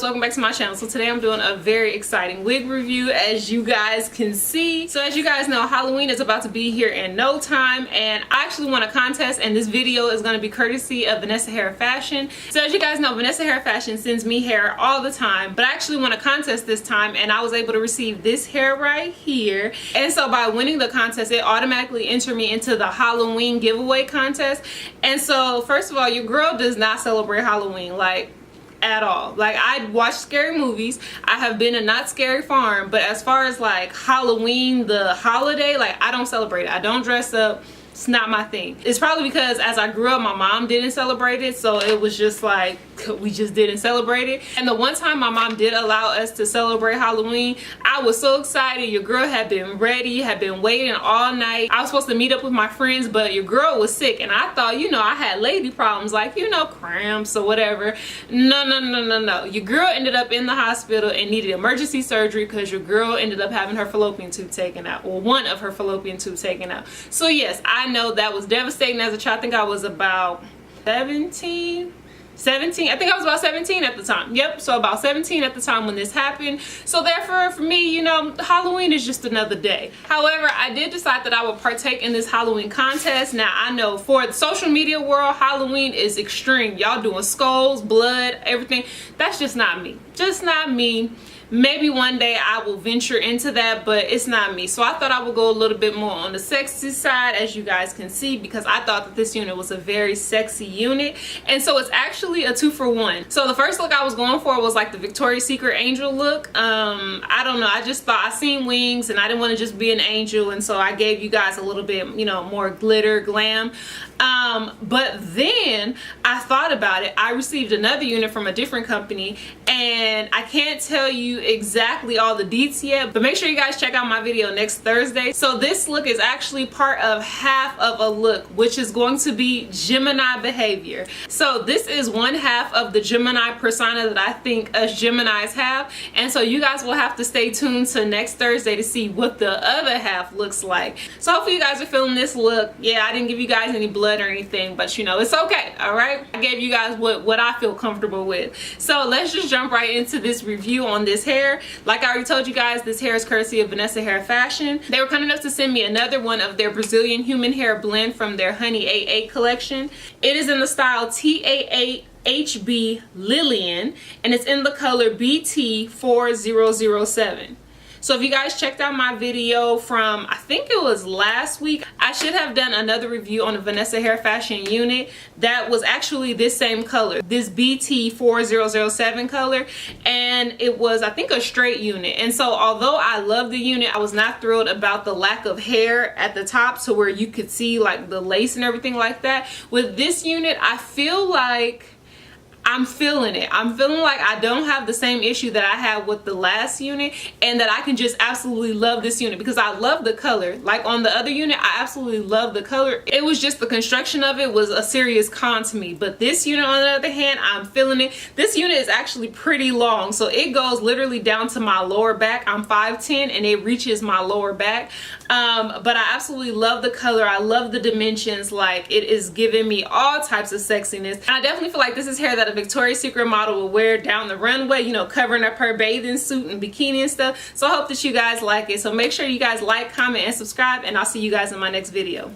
Welcome back to my channel. So today I'm doing a very exciting wig review, as you guys can see. So as you guys know, Halloween is about to be here in no time, and I actually won a contest, and this video is going to be courtesy of Vanessa Hair Fashion. So as you guys know, Vanessa Hair Fashion sends me hair all the time, but I actually won a contest this time, and I was able to receive this hair right here. And so by winning the contest, it automatically entered me into the Halloween giveaway contest. And so first of all, your girl does not celebrate Halloween, like, at all. Like, I watch scary movies, I have been a not scary farm, but as far as like Halloween, the holiday, like, I don't celebrate it. I don't dress up. It's not my thing. It's probably because as I grew up, my mom didn't celebrate it, so it was just like, we just didn't celebrate it. And the one time my mom did allow us to celebrate Halloween, I was so excited. Your girl had been ready, had been waiting all night. I was supposed to meet up with my friends, but your girl was sick, and I thought, you know, I had lady problems, like, you know, cramps or whatever. No. Your girl ended up in the hospital and needed emergency surgery because your girl ended up having her fallopian tube taken out, or one of her fallopian tube taken out. So yes, I know that was devastating as a child. I think I was about 17. I think I was about 17 at the time. Yep, so about 17 at the time when this happened. So therefore, for me, you know, Halloween is just another day. However, I did decide that I would partake in this Halloween contest. Now, I know for the social media world, Halloween is extreme. Y'all doing skulls, blood, everything. That's just not me. Just not me. Maybe one day I will venture into that, but it's not me. So I thought I would go a little bit more on the sexy side, as you guys can see, because I thought that this unit was a very sexy unit. And so it's actually a 2-for-1. So the first look I was going for was like the Victoria's Secret angel look. I don't know, I just thought, I seen wings and I didn't want to just be an angel, and so I gave you guys a little bit, you know, more glitter, glam. But then I thought about it. I received another unit from a different company, and I can't tell you exactly all the deets yet, but make sure you guys check out my video next Thursday. So this look is actually part of half of a look, which is going to be Gemini behavior. So this is one half of the Gemini persona that I think us Geminis have, and so you guys will have to stay tuned to next Thursday to see what the other half looks like. So hopefully you guys are feeling this look. Yeah, I didn't give you guys any blood or anything, but you know, it's okay. All right, I gave you guys what I feel comfortable with. So let's just jump right into this review on this hair. Like I already told you guys, this hair is courtesy of Vanessa Hair Fashion. They were kind enough to send me another one of their Brazilian human hair blend from their Honey 88 collection. It is in the style T88HB Lilian, and it's in the color BT4007. So if you guys checked out my video from, I think it was last week, I should have done another review on the Vanessa Hair Fashion unit that was actually this same color, this BT4007 color, and it was, I think, a straight unit. And so although I love the unit, I was not thrilled about the lack of hair at the top to where you could see like the lace and everything like that. With this unit, I feel like I'm feeling it. I'm feeling like I don't have the same issue that I had with the last unit, and that I can just absolutely love this unit because I love the color. Like on the other unit, I absolutely love the color. It was just the construction of it was a serious con to me. But this unit, on the other hand, I'm feeling it. This unit is actually pretty long, so it goes literally down to my lower back. I'm 5'10" and it reaches my lower back. But I absolutely love the color. I love the dimensions. Like, it is giving me all types of sexiness. And I definitely feel like this is hair that a Victoria's Secret model will wear down the runway, you know, covering up her bathing suit and bikini and stuff. So I hope that you guys like it. So make sure you guys like, comment, and subscribe, and I'll see you guys in my next video.